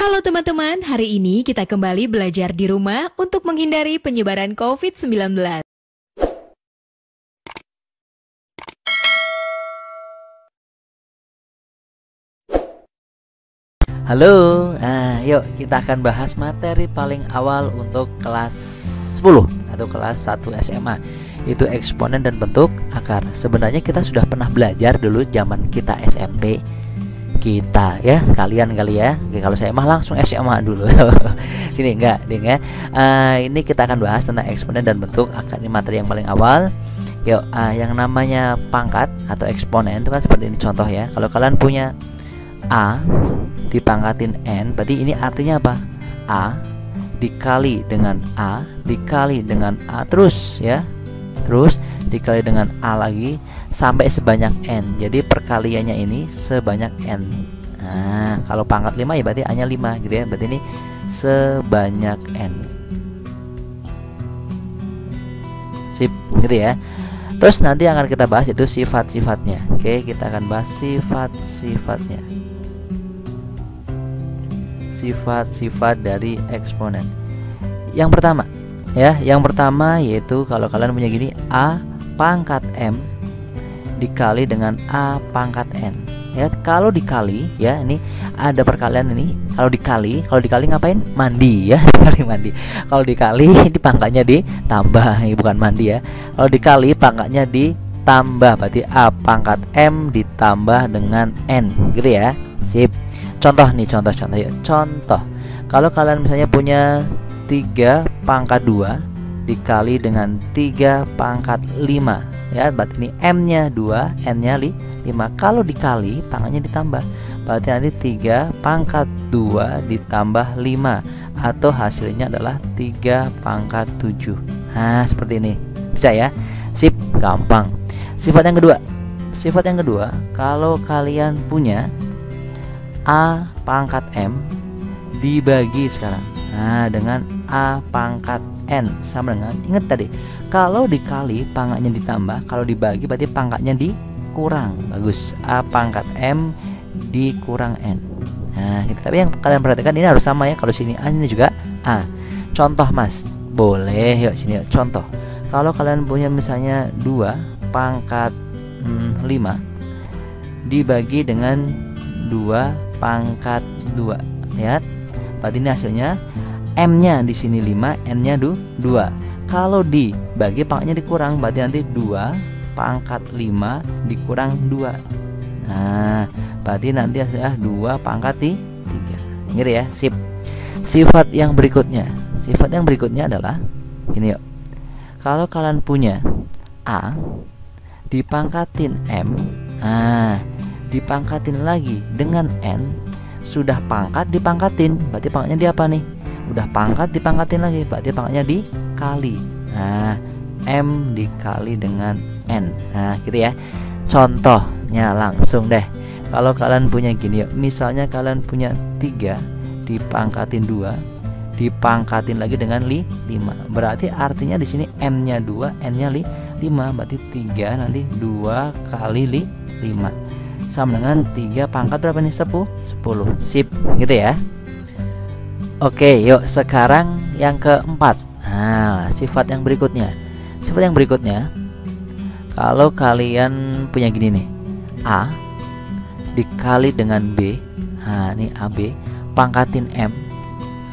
Halo teman-teman, hari ini kita kembali belajar di rumah untuk menghindari penyebaran COVID-19. Halo, yuk kita akan bahas materi paling awal untuk kelas 10 atau kelas 1 SMA, itu eksponen dan bentuk akar. Sebenarnya kita sudah pernah belajar dulu zaman kita SMP kita ya, kalian kali ya. Oke, kalau saya mah langsung SMA dulu. Sini enggak, ding ya. Ini kita akan bahas tentang eksponen dan bentuk akar, ini materi yang paling awal. Yuk, yang namanya pangkat atau eksponen itu kan seperti ini contoh ya. Kalau kalian punya A dipangkatin N, berarti ini artinya apa? A dikali dengan A dikali dengan A terus ya, terus dikali dengan A lagi sampai sebanyak N. Jadi perkaliannya ini sebanyak N. Nah, kalau pangkat 5 ya berarti A-nya 5 gitu ya. Berarti ini sebanyak N. Sip, gitu ya. Terus nanti akan kita bahas itu sifat-sifatnya. Oke, kita akan bahas sifat-sifatnya. Sifat-sifat dari eksponen. Yang pertama ya, yang pertama yaitu kalau kalian punya gini, A pangkat M dikali dengan A pangkat N ya. Kalau dikali ya, ini ada perkalian ini. Kalau dikali ngapain? Mandi ya. Dikali mandi. Kalau dikali ini pangkatnya ditambah, bukan mandi ya. Kalau dikali pangkatnya ditambah, berarti A pangkat M ditambah dengan N gitu ya. Sip. Contoh nih, contoh ya. Contoh, kalau kalian misalnya punya 3 pangkat 2 dikali dengan 3 pangkat 5 ya, berarti ini M-nya 2, N-nya 5. Kalau dikali pangkatnya ditambah, berarti nanti 3 pangkat 2 ditambah 5, atau hasilnya adalah 3 pangkat 7. Nah, seperti ini. Bisa ya? Sip, gampang. Sifat yang kedua, kalau kalian punya A pangkat M dibagi sekarang dengan A pangkat N sama dengan, ingat tadi, kalau dikali pangkatnya ditambah, kalau dibagi berarti pangkatnya dikurang. Bagus, A pangkat M dikurang N. Nah gitu. Tapi yang kalian perhatikan ini harus sama ya. Kalau sini A, ini juga A. Contoh mas, boleh yuk sini yuk. Contoh, kalau kalian punya misalnya 2 pangkat 5 dibagi dengan 2 pangkat 2. Lihat, berarti ini hasilnya M-nya di sini 5, N-nya 2. Kalau dibagi pangkatnya dikurang, berarti nanti 2 pangkat 5 dikurang 2. Nah, berarti nanti hasilnya 2 pangkat 3. Gitu ya. Sip. Sifat yang berikutnya adalah gini yuk. Kalau kalian punya A dipangkatin M, dipangkatin lagi dengan N, sudah pangkat dipangkatin, berarti pangkatnya di apa nih? Udah pangkat dipangkatin lagi, berarti pangkatnya dikali. Nah, M dikali dengan N. Nah gitu ya. Contohnya langsung deh. Kalau kalian punya gini yuk, misalnya kalian punya 3 dipangkatin 2 dipangkatin lagi dengan 5, berarti artinya di sini M-nya 2, N-nya 5, berarti 3 nanti 2 kali 5 sama dengan 3 pangkat berapa nih? 10. Sip, gitu ya. Oke, yuk sekarang yang keempat. Nah, sifat yang berikutnya, kalau kalian punya gini nih, A dikali dengan B. Nah, ini AB pangkatin M.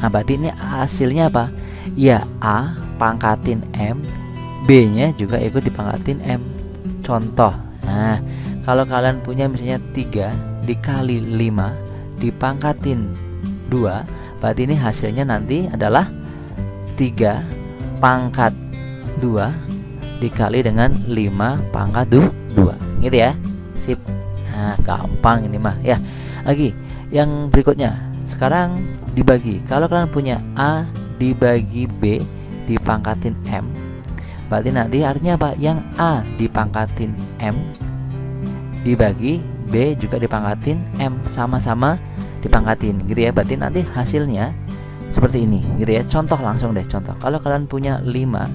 Nah, berarti ini hasilnya apa? Ya, A pangkatin M, B-nya juga ikut dipangkatin M. Contoh. Nah, kalau kalian punya misalnya 3 dikali 5 dipangkatin 2, berarti ini hasilnya nanti adalah 3 pangkat 2 dikali dengan 5 pangkat 2. Gitu ya. Sip. Nah, gampang ini mah ya. Lagi yang berikutnya, sekarang dibagi. Kalau kalian punya A dibagi B dipangkatin M, berarti nanti artinya apa? Yang A dipangkatin M dibagi B juga dipangkatin M, sama-sama dipangkatin gitu ya. Berarti nanti hasilnya seperti ini gitu ya. Contoh langsung deh, contoh. Kalau kalian punya 5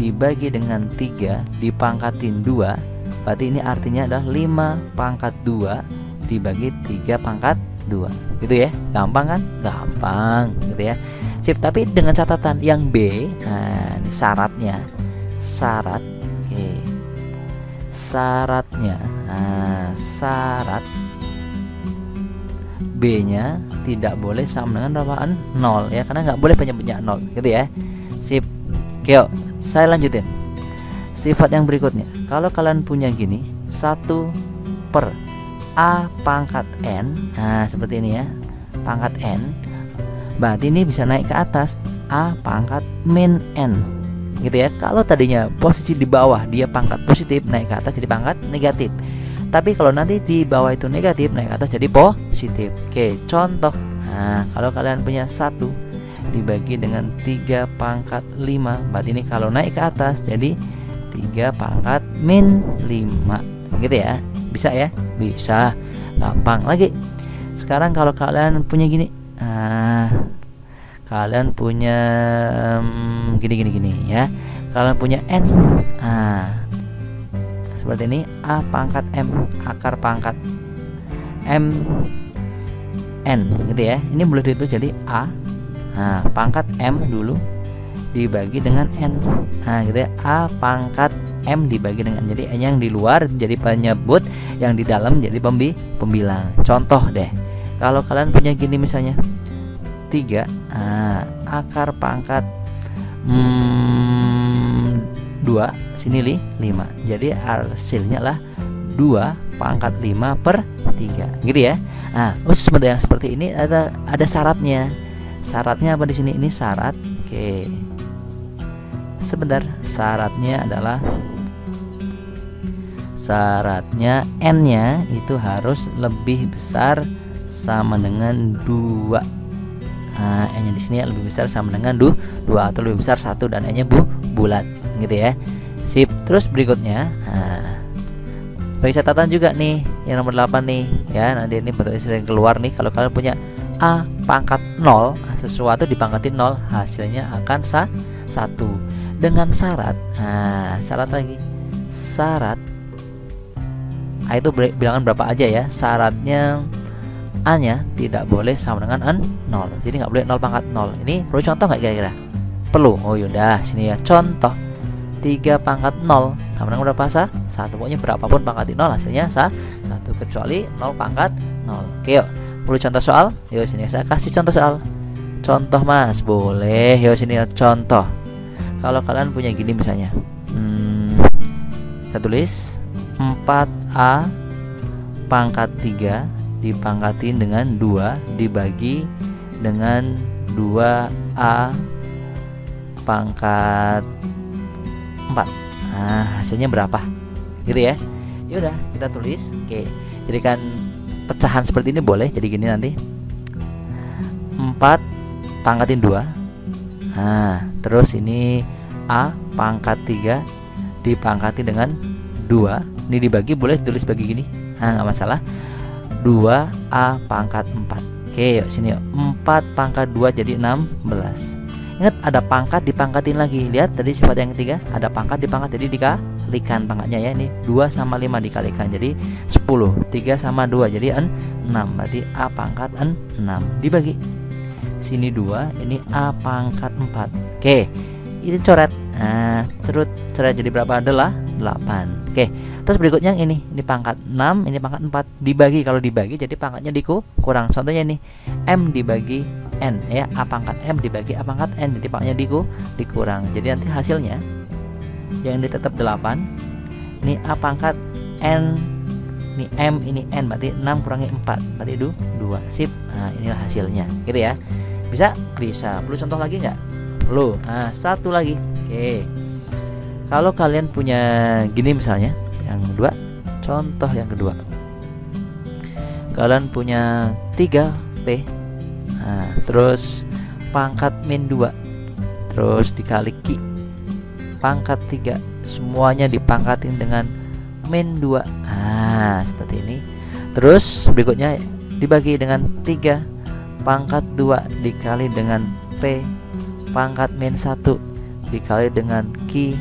dibagi dengan 3 dipangkatin 2, berarti ini artinya adalah 5 pangkat 2 dibagi 3 pangkat 2 gitu ya. Gampang kan? Gampang gitu ya. Sip, tapi dengan catatan yang B, nah ini syaratnya. Syarat, oke. Syaratnya, nah, syarat B-nya tidak boleh sama dengan berapaan? 0 ya, karena nggak boleh penyebutnya 0 gitu ya. Sip. Oke, yuk, saya lanjutin. Sifat yang berikutnya, kalau kalian punya gini 1 per A pangkat N, nah seperti ini ya, pangkat N, berarti ini bisa naik ke atas A pangkat min N gitu ya. Kalau tadinya posisi di bawah dia pangkat positif, naik ke atas jadi pangkat negatif. Tapi kalau nanti di bawah itu negatif, naik ke atas jadi positif. Oke, contoh. Nah, kalau kalian punya 1 dibagi dengan 3 pangkat 5, berarti ini kalau naik ke atas jadi 3 pangkat min 5 gitu ya. Bisa ya? Bisa. Gampang lagi. Sekarang kalau kalian punya gini, kalian punya gini ya. Kalian punya N, seperti ini, A pangkat M akar pangkat M N gitu ya. Ini boleh ditulis jadi A, nah, pangkat M dulu dibagi dengan N, nah gitu ya. A pangkat M dibagi dengan, jadi N yang di luar jadi penyebut, yang di dalam jadi pembilang. Contoh deh, kalau kalian punya gini misalnya 3, akar pangkat 2 sini 5, jadi hasilnya lah 2 pangkat 5 per 3 gitu ya. Nah, khusus yang seperti ini ada syaratnya. Syaratnya apa di sini? Ini syarat. Oke, sebentar. Syaratnya adalah N-nya itu harus lebih besar sama dengan 2. Nah, N-nya di sini lebih besar sama dengan 2 atau lebih besar 1 dan N-nya bulat gitu ya. Sip. Terus berikutnya, bagi catatan juga nih yang nomor 8 nih ya. Nanti ini bentuknya sering keluar nih. Kalau kalian punya A pangkat 0, sesuatu dipangkatin 0, hasilnya akan 1 dengan syarat. Nah, syarat lagi. Syarat itu bilangan berapa aja ya. Syaratnya A-nya tidak boleh sama dengan 0. Jadi nggak boleh 0 pangkat 0. Ini perlu contoh nggak kira-kira? Perlu. Oh yaudah, sini ya. Contoh 3 pangkat 0 sama dengan berapa? 1. Pokoknya berapapun pangkat 0 hasilnya 1 kecuali 0 pangkat 0. Oke, yuk. Perlu contoh soal? Yuk sini saya kasih contoh soal. Contoh Mas, boleh. Yuk sini ya, contoh. Kalau kalian punya gini misalnya, saya tulis 4A pangkat 3 dipangkatin dengan 2 dibagi dengan 2A pangkat 4. Nah, hasilnya berapa? Gitu ya. Ya udah, kita tulis. Oke. Jadikan pecahan seperti ini boleh. Jadi gini nanti. 4 pangkatin 2. Nah, terus ini A pangkat 3 dipangkatin dengan 2. Ini dibagi boleh ditulis bagi gini. Nah, nggak masalah. 2A pangkat 4. Oke, yuk sini yuk. 4 pangkat 2 jadi 16. Ingat ada pangkat dipangkatin lagi. Lihat tadi sifat yang ketiga, ada pangkat dipangkat jadi dikalikan pangkatnya ya. Ini 2 sama 5 dikalikan jadi 10. 3 sama 2 jadi 6. Berarti A pangkat 6 dibagi. Sini 2, ini A pangkat 4. Oke. Ini coret. Nah, coret jadi berapa? Adalah 8. Oke. Terus berikutnya yang ini pangkat 6, ini pangkat 4. Dibagi, kalau dibagi jadi pangkatnya dikurang. Contohnya ini M dibagi N ya, A pangkat M dibagi A pangkat N, jadi pangkatnya dikurang. Jadi nanti hasilnya yang ini tetap 8. Ini A pangkat N, ini M, ini N, berarti 6 kurangi 4 berarti 2. Sip. Nah, inilah hasilnya. Gitu ya. Bisa? Bisa. Perlu contoh lagi nggak? Perlu. Nah, satu lagi. Oke. Kalau kalian punya gini misalnya, yang kedua, contoh yang kedua. Kalian punya 3P. Nah, terus pangkat min 2. Terus dikali Q pangkat 3. Semuanya dipangkatin dengan min 2. Nah, seperti ini. Terus berikutnya dibagi dengan 3 pangkat 2 dikali dengan P pangkat min 1 dikali dengan Q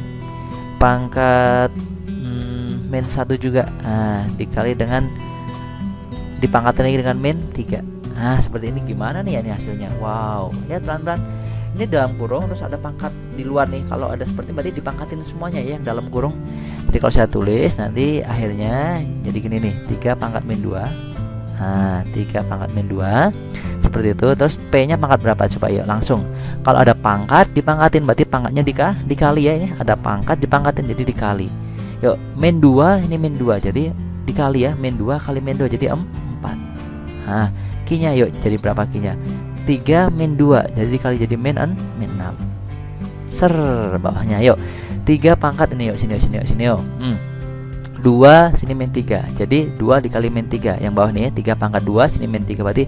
pangkat min 1 juga. Nah, dikali dengan dipangkatin lagi dengan min 3. Nah, seperti ini gimana nih ya ini hasilnya? Wow, lihat pelan-pelan. Ini dalam kurung terus ada pangkat di luar nih. Kalau ada seperti berarti dipangkatin semuanya ya yang dalam kurung. Jadi kalau saya tulis nanti akhirnya jadi gini nih, 3 pangkat min 2. Nah, 3 pangkat min 2 seperti itu. Terus P nya pangkat berapa? Coba yuk langsung. Kalau ada pangkat dipangkatin berarti pangkatnya dikali ya. Ini ada pangkat dipangkatin jadi dikali. Yuk min 2 ini min 2 jadi dikali ya. Min 2 kali min 2 jadi 4. Nah, Q-nya yuk jadi berapa Q-nya? 3 min 2 jadi dikali jadi min 6. Ser bawahnya yuk 3 pangkat ini yuk sini yuk 2 sini min 3 jadi 2 dikali min 3 yang bawah nih 3 pangkat 2 sini min 3 berarti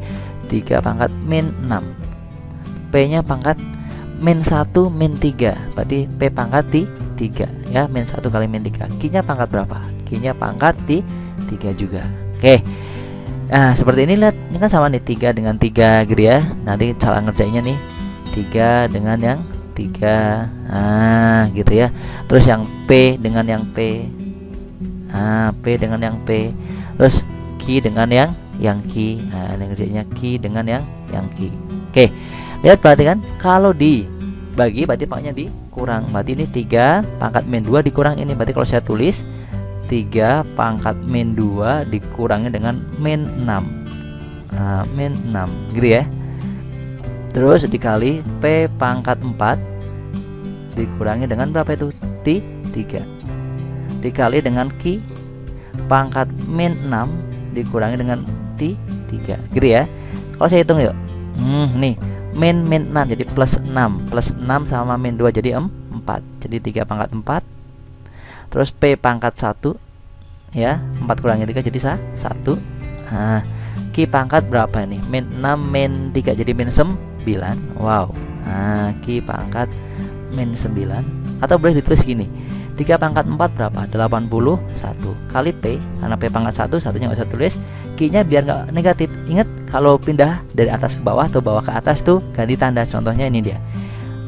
3 pangkat min 6. P nya pangkat min 1 min 3 berarti P pangkat 3 ya, min 1 kali min 3. Q nya pangkat berapa? Q nya pangkat 3 juga. Oke. Nah seperti ini lihat, ini kan sama nih 3 dengan 3 gitu ya. Nanti cara ngerjainnya nih 3 dengan yang 3, nah gitu ya. Terus yang P dengan yang P, nah P dengan yang P. Terus Q dengan yang Q. Nah ini ngerjainnya Q dengan yang Q. Oke, lihat perhatikan kalau dibagi berarti pangkatnya dikurang. Berarti ini 3 pangkat min 2 dikurang ini. Berarti kalau saya tulis 3 pangkat min 2 dikurangi dengan min 6. Nah, min 6 gitu ya. Terus dikali P pangkat 4 dikurangi dengan berapa itu? 3. Dikali dengan Q pangkat min 6 dikurangi dengan 3 gitu ya. Kalau saya hitung yuk. Nih, min 6 jadi plus 6. Plus 6 sama min 2 jadi 4. Jadi 3 pangkat 4. Terus P pangkat 1 ya, 4 kurangi 3 jadi 1. Nah, Q pangkat berapa ini? Min 6 min 3 jadi min 9. Wow. Nah, Q pangkat min 9. Atau boleh ditulis gini, 3 pangkat 4 berapa? 81 kali P, karena P pangkat 1, satunya nggak usah tulis. Q nya biar nggak negatif. Ingat kalau pindah dari atas ke bawah atau bawah ke atas tuh ganti tanda. Contohnya ini dia,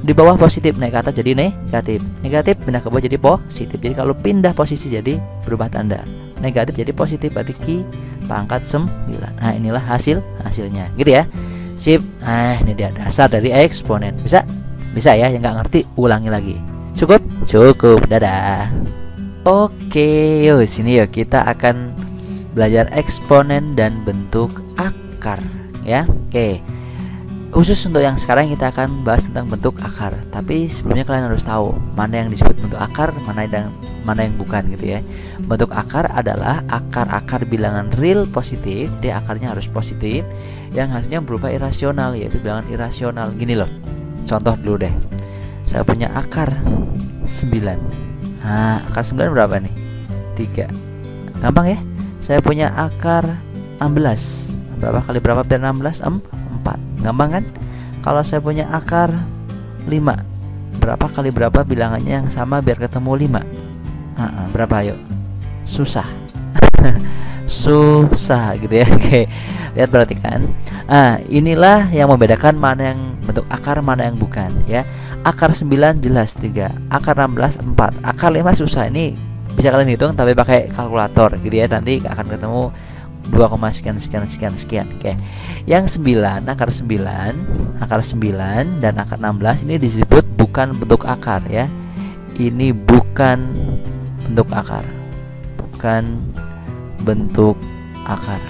di bawah positif naik ke atas jadi negatif, negatif pindah ke bawah jadi positif. Jadi kalau pindah posisi jadi berubah tanda, negatif jadi positif, berarti Q pangkat 9. Nah inilah hasilnya gitu ya. Sip. Nah ini dia dasar dari eksponen. Bisa ya, yang nggak ngerti ulangi lagi. Cukup dadah. Oke, yuk sini yuk kita akan belajar eksponen dan bentuk akar ya. Oke, khusus untuk yang sekarang kita akan bahas tentang bentuk akar. Tapi sebelumnya kalian harus tahu mana yang disebut bentuk akar, mana yang bukan gitu ya. Bentuk akar adalah akar-akar bilangan real positif, jadi akarnya harus positif, yang hasilnya berupa irasional, yaitu bilangan irasional. Gini loh, contoh dulu deh. Saya punya akar 9. Nah, akar 9 berapa nih? 3. Gampang ya. Saya punya akar 16. Berapa kali berapa biar 16? 4. Gampang kan? Kalau saya punya akar 5, berapa kali berapa bilangannya yang sama biar ketemu 5? Berapa ayo? Susah. Susah gitu ya. Oke, lihat perhatikan. Inilah yang membedakan mana yang bentuk akar, mana yang bukan ya. Akar 9 jelas 3, akar 16 4, akar 5 susah. Ini bisa kalian hitung tapi pakai kalkulator gitu ya. Nanti akan ketemu 2, sekian. Oke. Yang 9, akar 9 dan akar 16 ini disebut bukan bentuk akar ya. Ini bukan bentuk akar. Bukan bentuk akar.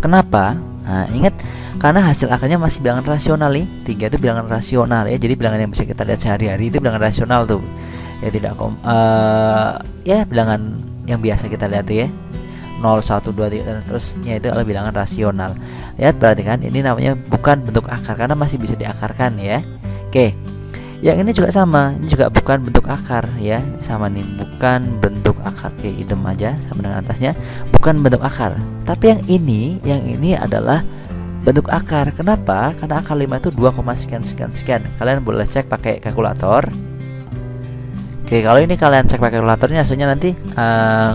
Kenapa? Nah, ingat karena hasil akarnya masih bilangan rasional nih. 3 itu bilangan rasional ya. Jadi bilangan yang bisa kita lihat sehari-hari itu bilangan rasional tuh. Ya tidak ya bilangan yang biasa kita lihat tuh ya. 0, 1, 2, 3 dan terusnya itu adalah bilangan rasional. Lihat perhatikan, ini namanya bukan bentuk akar karena masih bisa diakarkan ya. Oke. Yang ini juga sama, ini juga bukan bentuk akar ya. Sama nih, bukan bentuk akar. Oke, idem aja sama dengan atasnya, bukan bentuk akar. Tapi yang ini adalah bentuk akar. Kenapa? Karena akar 5 itu 2, sekian. Kalian boleh cek pakai kalkulator. Oke, kalau ini kalian cek pakai kalkulatornya hasilnya nanti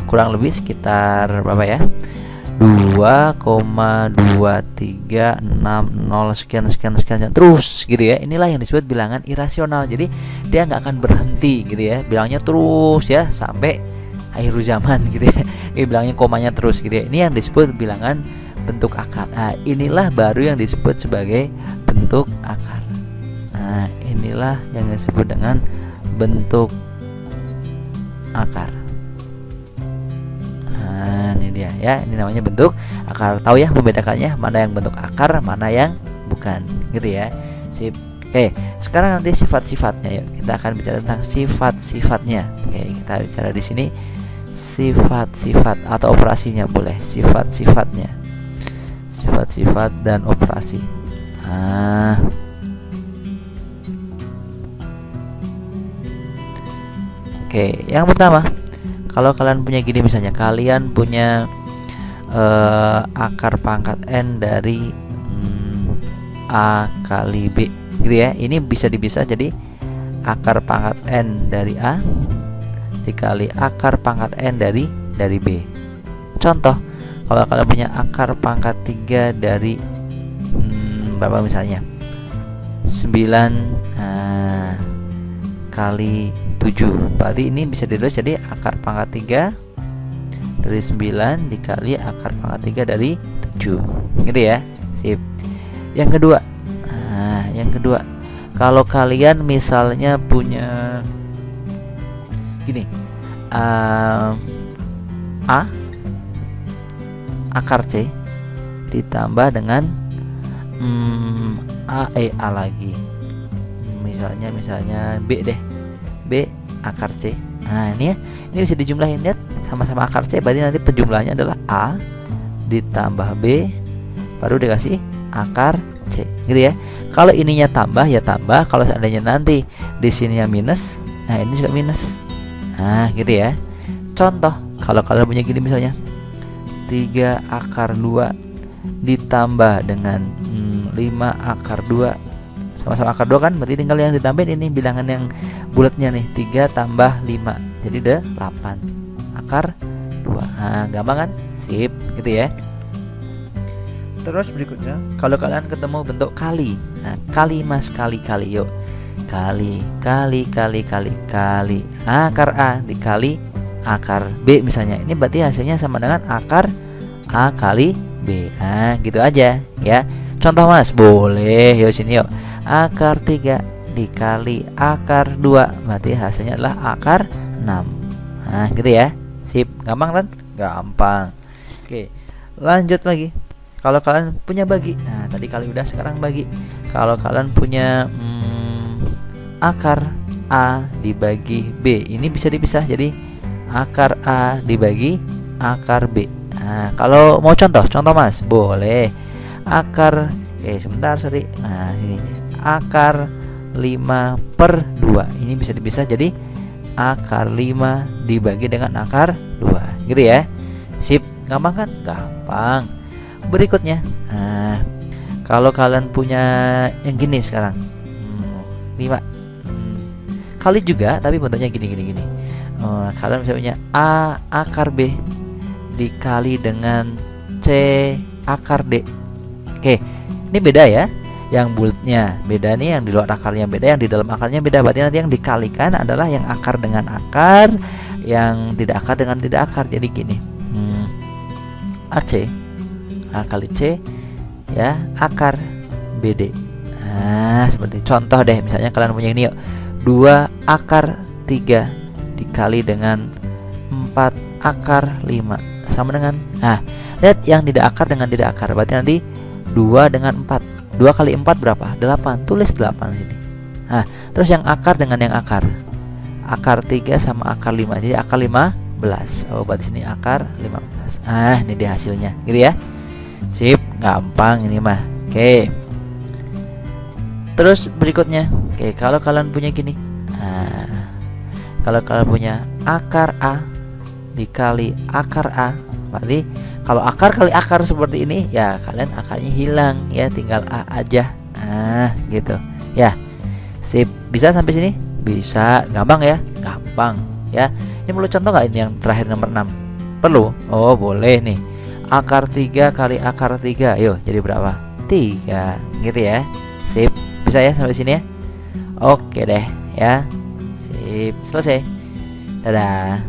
kurang lebih sekitar berapa ya? 2,2360 sekian terus gitu ya. Inilah yang disebut bilangan irasional. Jadi dia nggak akan berhenti gitu ya. Bilangnya terus ya sampai akhir zaman gitu ya. Bilangnya komanya terus gitu ya. Ini yang disebut bilangan bentuk akar. Nah, inilah baru yang disebut sebagai bentuk akar. Nah, inilah yang disebut dengan bentuk akar. Nah, ini dia ya, ini namanya bentuk akar. Tahu ya membedakannya, mana yang bentuk akar, mana yang bukan, gitu ya. Sip. Oke, sekarang nanti sifat-sifatnya. Yuk, kita akan bicara tentang sifat-sifatnya. Oke, kita bicara di sini sifat-sifat atau operasinya boleh. Sifat-sifatnya, sifat-sifat dan operasi. Nah, oke, yang pertama, kalau kalian punya gini, misalnya kalian punya akar pangkat N dari A kali B, gitu ya. Ini bisa jadi akar pangkat N dari A dikali akar pangkat N dari B. Contoh, kalau kalian punya akar pangkat 3 dari berapa misalnya 9 kali 7, berarti ini bisa ditulis jadi akar pangkat 3 dari 9 dikali akar pangkat 3 dari 7, gitu ya. Sip. Yang kedua, kalau kalian misalnya punya gini, A akar C ditambah dengan A lagi, misalnya B deh, B akar C. Nah, ini ya, ini bisa dijumlahin, lihat sama-sama akar C, berarti nanti penjumlahnya adalah A ditambah B baru dikasih akar C, gitu ya. Kalau ininya tambah ya tambah, kalau seandainya nanti di sininya minus, nah ini juga minus. Nah, gitu ya. Contoh, kalau kalian punya gini misalnya 3 akar 2 ditambah dengan 5 akar 2, sama-sama akar 2 kan, berarti tinggal yang ditambahin ini bilangan yang bulatnya nih, 3 tambah 5, jadi udah 8 akar 2. Nah, gampang kan? Sip, gitu ya. Terus berikutnya, kalau kalian ketemu bentuk kali, nah kali mas kali, yuk kali akar A dikali akar B misalnya, ini berarti hasilnya sama dengan akar A kali B. Nah, gitu aja ya. Contoh mas, boleh, yuk sini yuk, akar 3 dikali akar 2, berarti hasilnya adalah akar 6. Nah, gitu ya. Sip, gampang kan? Gampang. Oke, lanjut lagi. Kalau kalian punya bagi, nah tadi kali udah, sekarang bagi. Kalau kalian punya akar A dibagi B, ini bisa dipisah jadi akar A dibagi akar B. Nah, kalau mau contoh mas, boleh. Akar, sebentar, sorry. Nah, ini akar 5/2, ini bisa dipisah jadi akar 5 dibagi dengan akar 2, gitu ya. Sip, gampang kan? Gampang. Berikutnya, nah, kalau kalian punya yang gini sekarang 5 kali juga, tapi bentuknya gini. Kalian bisa punya A akar B dikali dengan C akar D. Oke, ini beda ya. Yang bulatnya beda nih, yang di luar akarnya beda, yang di dalam akarnya beda. Berarti nanti yang dikalikan adalah yang akar dengan akar, yang tidak akar dengan tidak akar. Jadi gini, AC A kali C ya akar BD. Nah, seperti contoh deh, misalnya kalian punya ini yuk, 2 akar 3 dikali dengan 4 akar 5 sama dengan, nah lihat yang tidak akar dengan tidak akar, berarti nanti 2 dengan 4, 2 kali 4 berapa? 8, tulis 8 sini. Nah, terus yang akar dengan yang akar 3 sama akar 5, jadi akar 15. Oh, berarti sini akar 15. Ah, ini dia hasilnya, gitu ya. Sip, gampang ini mah. Oke. Terus berikutnya, oke, kalau kalian punya gini, nah, kalau kalian punya akar A dikali akar A, berarti kalau akar kali akar seperti ini, ya kalian akarnya hilang ya, tinggal A aja. Nah, gitu ya. Sip, bisa sampai sini? Bisa, gampang ya, gampang ya. Ini perlu contoh nggak ini yang terakhir nomor 6? Perlu? Oh, boleh nih. Akar 3 kali akar 3, yuk jadi berapa? 3, gitu ya. Sip, bisa ya sampai sini ya. Oke deh ya. Sip, selesai. Dadah.